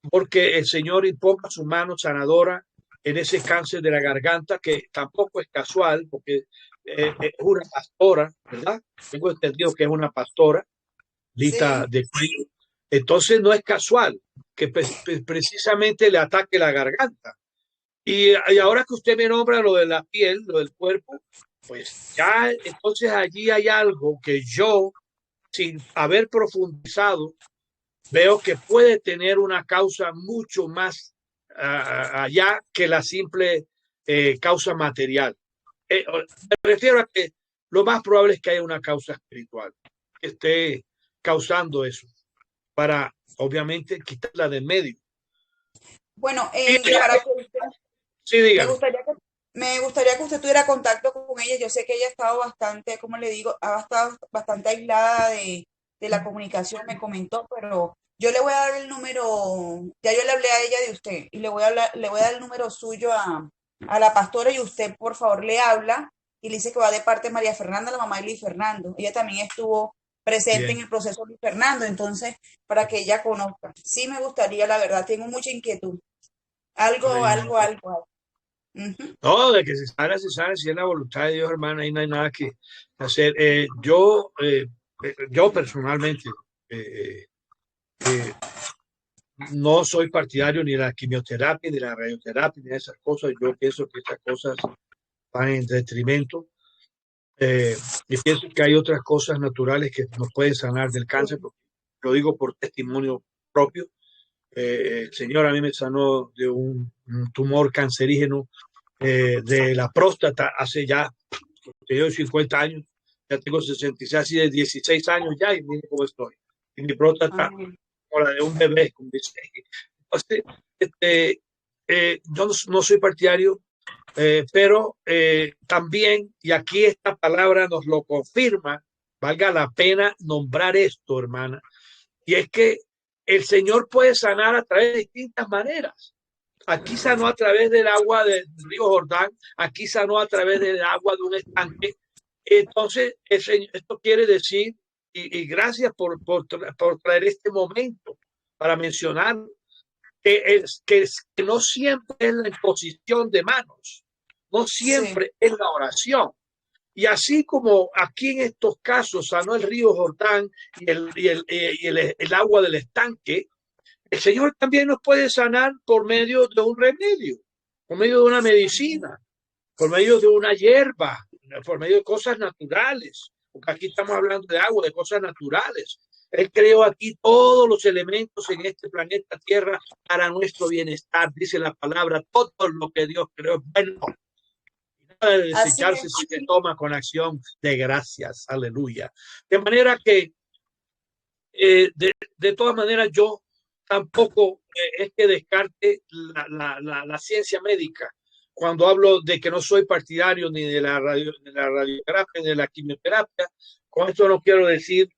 porque el Señor imponga su mano sanadora en ese cáncer de la garganta, que tampoco es casual, porque es una pastora, ¿verdad? Tengo entendido que es una pastora, Lita Sí, de Cuello. Entonces no es casual que precisamente le ataque la garganta. Y ahora que usted me nombra lo de la piel, lo del cuerpo, pues ya entonces allí hay algo que yo, sin haber profundizado, veo que puede tener una causa mucho más allá que la simple causa material. Me refiero a que lo más probable es que haya una causa espiritual que esté causando eso, para obviamente quitarla de medio. bueno, Y para que usted, sí, me dígame. gustaría me gustaría que usted tuviera contacto con ella. Yo sé que ella ha estado bastante, como le digo, ha estado bastante aislada de la comunicación, me comentó, pero yo le voy a dar el número, ya yo le hablé a ella de usted y le voy a dar el número suyo a la pastora y usted por favor le habla y le dice que va de parte de María Fernanda, la mamá de Luis Fernando. Ella también estuvo presente en Bien, el proceso de Luis Fernando, entonces, para que ella conozca. Sí me gustaría, la verdad, tengo mucha inquietud. Algo, amén. algo, algo, algo. Ujú. No, de que se sale, si es la voluntad de Dios, hermana, ahí no hay nada que hacer. Yo personalmente eh, eh, no soy partidario ni de la quimioterapia, ni de la radioterapia, ni de esas cosas. Yo pienso que esas cosas van en detrimento. Y pienso que hay otras cosas naturales que nos pueden sanar del cáncer, Sí. porque lo digo por testimonio propio. El Señor a mí me sanó de un tumor cancerígeno de la próstata hace ya, tengo 50 años, ya tengo 66, así de 16 años ya, y mire cómo estoy. Y mi próstata, Amén. como la de un bebé, como dice. Entonces, yo no soy partidario, pero también, y aquí esta palabra nos lo confirma, valga la pena nombrar esto, hermana, y es que el Señor puede sanar a través de distintas maneras. Aquí sanó a través del agua del río Jordán, aquí sanó a través del agua de un estanque. Entonces, esto quiere decir, y gracias por traer este momento para mencionar que no siempre es la imposición de manos, no Sí, siempre es la oración. Y así como aquí en estos casos sanó el río Jordán y el agua del estanque, el Señor también nos puede sanar por medio de un remedio, por medio de una medicina, por medio de una hierba, por medio de cosas naturales, porque aquí estamos hablando de agua, de cosas naturales. Él creó aquí todos los elementos en este planeta Tierra para nuestro bienestar, dice la palabra, todo lo que Dios creó es bueno. Nada de así desecharse es. si se toma con acción de gracias, aleluya. De manera que de todas maneras, yo tampoco es que descarte la ciencia médica. Cuando hablo de que no soy partidario ni de la radioterapia ni de la quimioterapia, con esto no quiero decir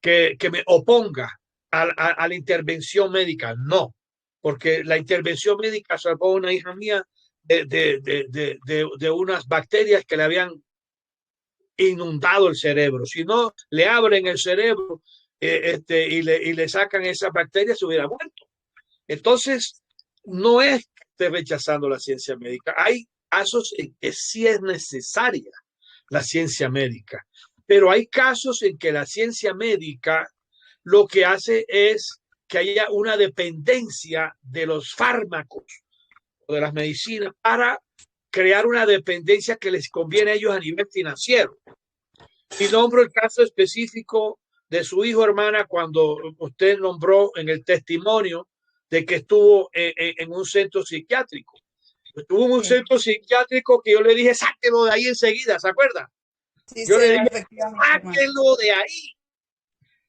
que me oponga a la intervención médica, no, porque la intervención médica salvó a una hija mía de unas bacterias que le habían inundado el cerebro. Si no le abren el cerebro y le sacan esas bacterias, se hubiera muerto. Entonces, no es que esté rechazando la ciencia médica. Hay casos en que sí es necesaria la ciencia médica, pero hay casos en que la ciencia médica lo que hace es que haya una dependencia de los fármacos o de las medicinas para crear una dependencia que les conviene a ellos a nivel financiero. Y nombro el caso específico de su hijo, hermana, cuando usted nombró en el testimonio de que estuvo en un centro psiquiátrico. Estuvo en un Sí, centro psiquiátrico que yo le dije, sáquelo de ahí enseguida, ¿se acuerda? sí, Yo le señor, dije, efectivamente, hermano. sáquelo de ahí.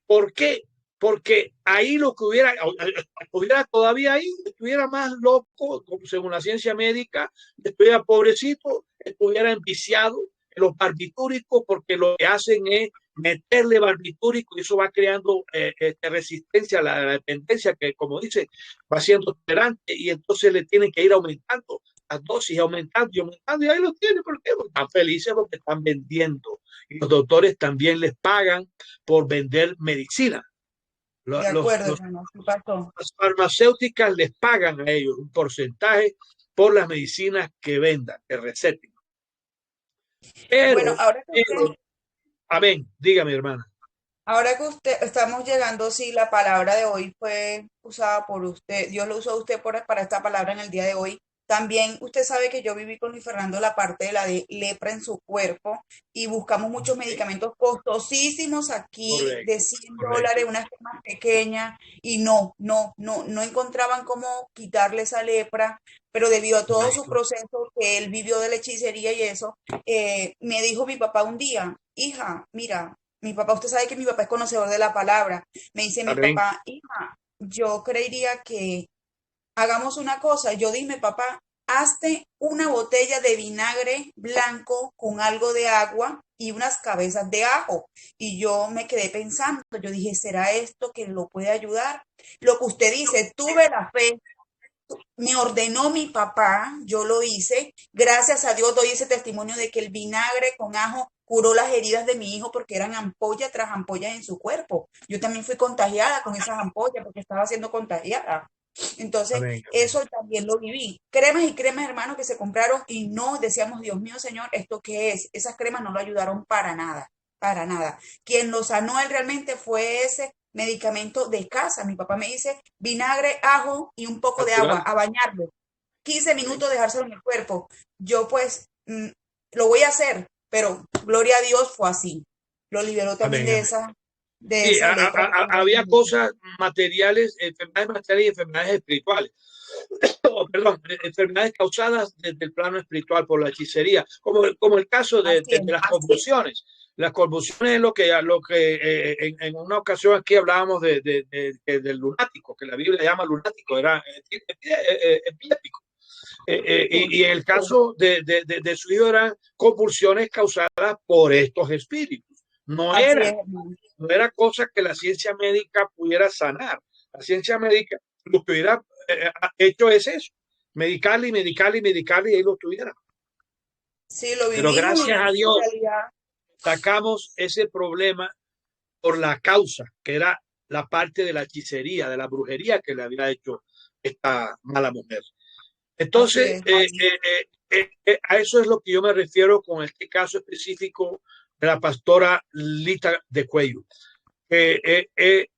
¿Por qué? Porque ahí lo que hubiera todavía ahí, estuviera más loco, según la ciencia médica, estuviera pobrecito, estuviera enviciado en los barbitúricos, porque lo que hacen es meterle barbitúrico y eso va creando resistencia a la dependencia, que como dice, va siendo tolerante y entonces le tienen que ir aumentando las dosis, aumentando y aumentando, y ahí lo tienen. ¿Por qué? Porque están felices porque están vendiendo y los doctores también les pagan por vender medicina. De Los, acuerdo, los, hermano. ¿Qué pasó? las farmacéuticas les pagan a ellos un porcentaje por las medicinas que vendan, que receten. Bueno, Pero, ahora que usted, amén, dígame, hermana. Ahora que usted, estamos llegando, sí, la palabra de hoy fue usada por usted, Dios lo usó a usted para esta palabra en el día de hoy. También usted sabe que yo viví con Luis Fernando la parte de la de lepra en su cuerpo y buscamos muchos Ok. medicamentos costosísimos aquí de Correcto, $100, correcto. unas más pequeñas, y no encontraban cómo quitarle esa lepra, pero debido a todo su Correcto. proceso que él vivió de la hechicería y eso, me dijo mi papá un día, hija, mira. Mi papá, usted sabe que mi papá es conocedor de la palabra. Me dice mi Amén. papá, hija, yo creería que hagamos una cosa. Yo dime, papá, hazte una botella de vinagre blanco con algo de agua y unas cabezas de ajo. Y yo me quedé pensando, yo dije, ¿será esto que lo puede ayudar? Lo que usted dice, tuve la fe, me ordenó mi papá, yo lo hice. Gracias a Dios doy ese testimonio de que el vinagre con ajo curó las heridas de mi hijo porque eran ampolla tras ampollas en su cuerpo. Yo también fui contagiada con esas ampollas porque estaba siendo contagiada. Entonces, Amén. Amén. eso también lo viví. Cremas y cremas, hermanos, que se compraron y no decíamos, Dios mío, Señor, ¿esto qué es? Esas cremas no lo ayudaron para nada, para nada. Quien lo sanó él realmente fue ese medicamento de casa. Mi papá me dice vinagre, ajo y un poco de agua Natural. a bañarlo. 15 minutos Amén. dejárselo en el cuerpo. Yo pues lo voy a hacer, pero gloria a Dios fue así. Lo liberó también Amén. de Amén. de Sí, esa lepra que estaba en había mi hijo. cosas materiales, enfermedades materiales y enfermedades espirituales. Oh, perdón, enfermedades causadas desde el plano espiritual por la hechicería, como el caso Así es. de las convulsiones. Las convulsiones es lo que en una ocasión aquí hablábamos del lunático, que la Biblia llama lunático, era epiléptico. Sí, Y en el caso de su hijo eran convulsiones causadas por estos espíritus. No así era, es, hermano. no era cosa que la ciencia médica pudiera sanar. La ciencia médica lo que hubiera hecho es eso, medicarle y medicarle y medicarle y ahí lo tuviera. Sí, lo Pero vivimos y gracias a en Dios realidad, sacamos ese problema por la causa, que era la parte de la hechicería, de la brujería que le había hecho esta mala mujer. así Entonces, es. a eso es lo que yo me refiero con este caso específico de la pastora Lita de Cuello.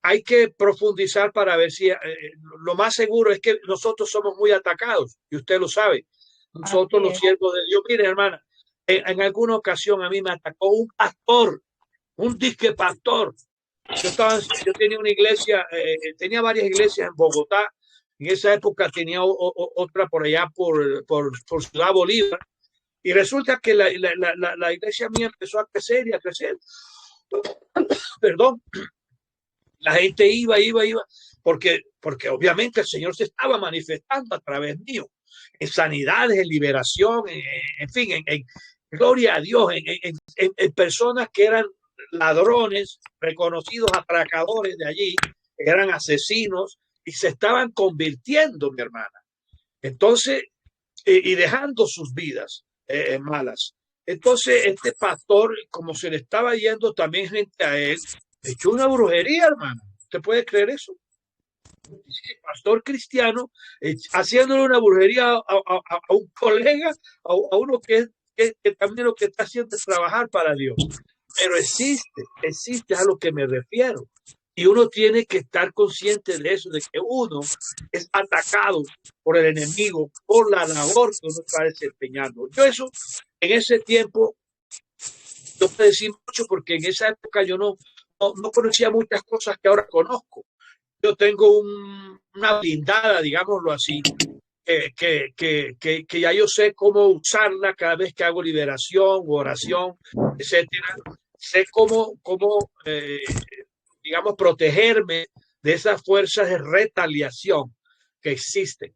Hay que profundizar para ver si lo más seguro es que nosotros somos muy atacados y usted lo sabe. Nosotros Así los es. siervos de Dios, mire hermana, en alguna ocasión a mí me atacó un pastor, un disque pastor. Yo tenía una iglesia, tenía varias iglesias en Bogotá. En esa época tenía otra por allá por Ciudad Bolívar. Y resulta que la iglesia mía empezó a crecer y a crecer. Perdón, la gente iba, porque obviamente el Señor se estaba manifestando a través mío, en sanidades, en liberación, en fin, gloria a Dios, en personas que eran ladrones, reconocidos atracadores de allí, eran asesinos y se estaban convirtiendo, mi hermana. Entonces, y dejando sus vidas malas. Entonces, este pastor, como se le estaba yendo también gente a él, echó una brujería, hermano. ¿Usted puede creer eso? Sí, pastor cristiano haciéndole una brujería a un colega, a uno que también lo que está haciendo es trabajar para Dios. Pero existe a lo que me refiero. Y uno tiene que estar consciente de eso, de que uno es atacado por el enemigo, por la labor que uno está desempeñando. Yo eso, en ese tiempo, yo puedo decir mucho porque en esa época yo no conocía muchas cosas que ahora conozco. Yo tengo una blindada, digámoslo así, que ya yo sé cómo usarla cada vez que hago liberación, oración, etcétera. Sé cómo digamos, protegerme de esas fuerzas de retaliación que existen.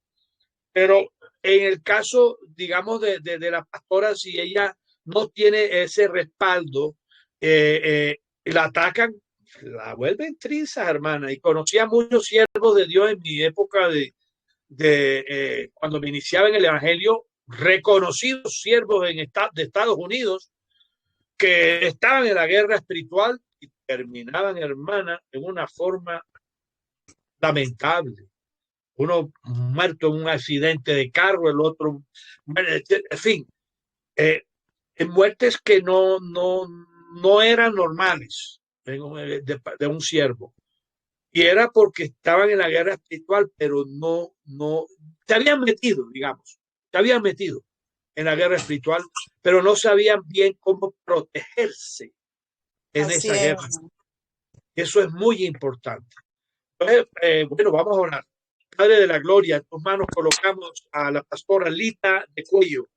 Pero en el caso, digamos, de la pastora, si ella no tiene ese respaldo, la atacan, la vuelven trizas, hermana. Y conocí a muchos siervos de Dios en mi época cuando me iniciaba en el Evangelio, reconocidos siervos de Estados Unidos que estaban en la guerra espiritual y terminaban, hermana, en una forma lamentable. Uno muerto en un accidente de carro, el otro, en fin, en muertes que no eran normales. de un siervo. Y era porque estaban en la guerra espiritual, pero no, se habían metido, digamos, se habían metido en la guerra espiritual, pero no sabían bien cómo protegerse en Así esa es. guerra. Eso es muy importante. Entonces, bueno, vamos a orar. Padre de la gloria, en tus manos colocamos a la pastora Lita de Cuello.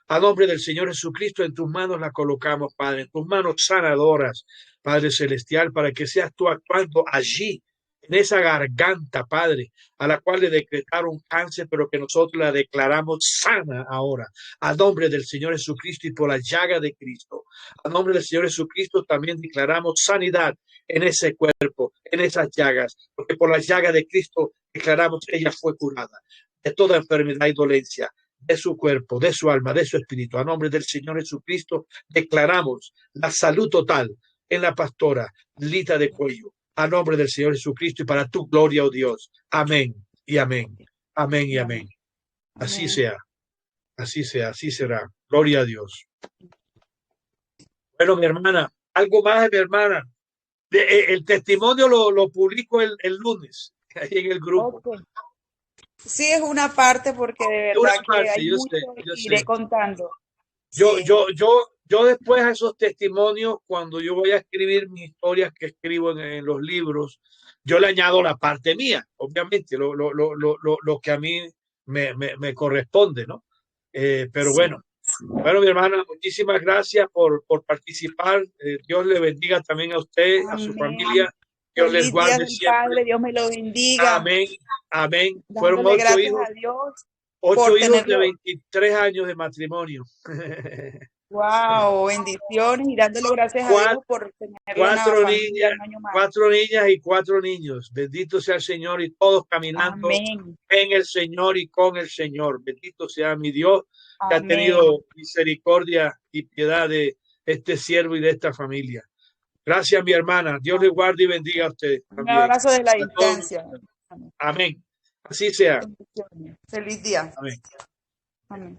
A nombre del Señor Jesucristo, en tus manos la colocamos, Padre, en tus manos sanadoras, Padre Celestial, para que seas tú actuando allí, en esa garganta, Padre, a la cual le decretaron cáncer, pero que nosotros la declaramos sana ahora, a nombre del Señor Jesucristo y por la llaga de Cristo. A nombre del Señor Jesucristo también declaramos sanidad en ese cuerpo, en esas llagas, porque por la llaga de Cristo declaramos que ella fue curada de toda enfermedad y dolencia de su cuerpo, de su alma, de su espíritu. A nombre del Señor Jesucristo declaramos la salud total en la pastora Lita de Cuello. A nombre del Señor Jesucristo y para tu gloria, oh Dios. Amén y amén. Amén y amén. Así sea, así sea, así será. Gloria a Dios. Bueno, mi hermana, algo más, mi hermana. El testimonio lo publico el lunes ahí en el grupo. Okay. Sí, es una parte porque de Una verdad que parte, hay yo sé, mucho yo y iré sé. contando. Yo, Sí, yo, yo, yo después de esos testimonios, cuando yo voy a escribir mis historias que escribo en los libros, yo le añado la parte mía, obviamente, lo que a mí me corresponde, ¿no? Pero sí. bueno, mi hermana, muchísimas gracias por participar. Dios le bendiga también a usted, a su Amén. familia. Dios les Feliz Día guarde del siempre. Padre, Dios me lo bendiga. Amén, amén. Fueron Dándole gracias a Dios ocho por hijos de tenerlo. 23 años de matrimonio. Wow, bendiciones y dándole gracias a Dios por tenerlo una familia un año más. 4 niñas y 4 niños. Bendito sea el Señor y todos caminando Amén. en el Señor y con el Señor. Bendito sea mi Dios que ha Amén. tenido misericordia y piedad de este siervo y de esta familia. Gracias, mi hermana. Dios le guarde y bendiga a ustedes Un también. abrazo de la A todos. distancia. Amén. Así sea. Bendiciones. Feliz día. Amén. Amén.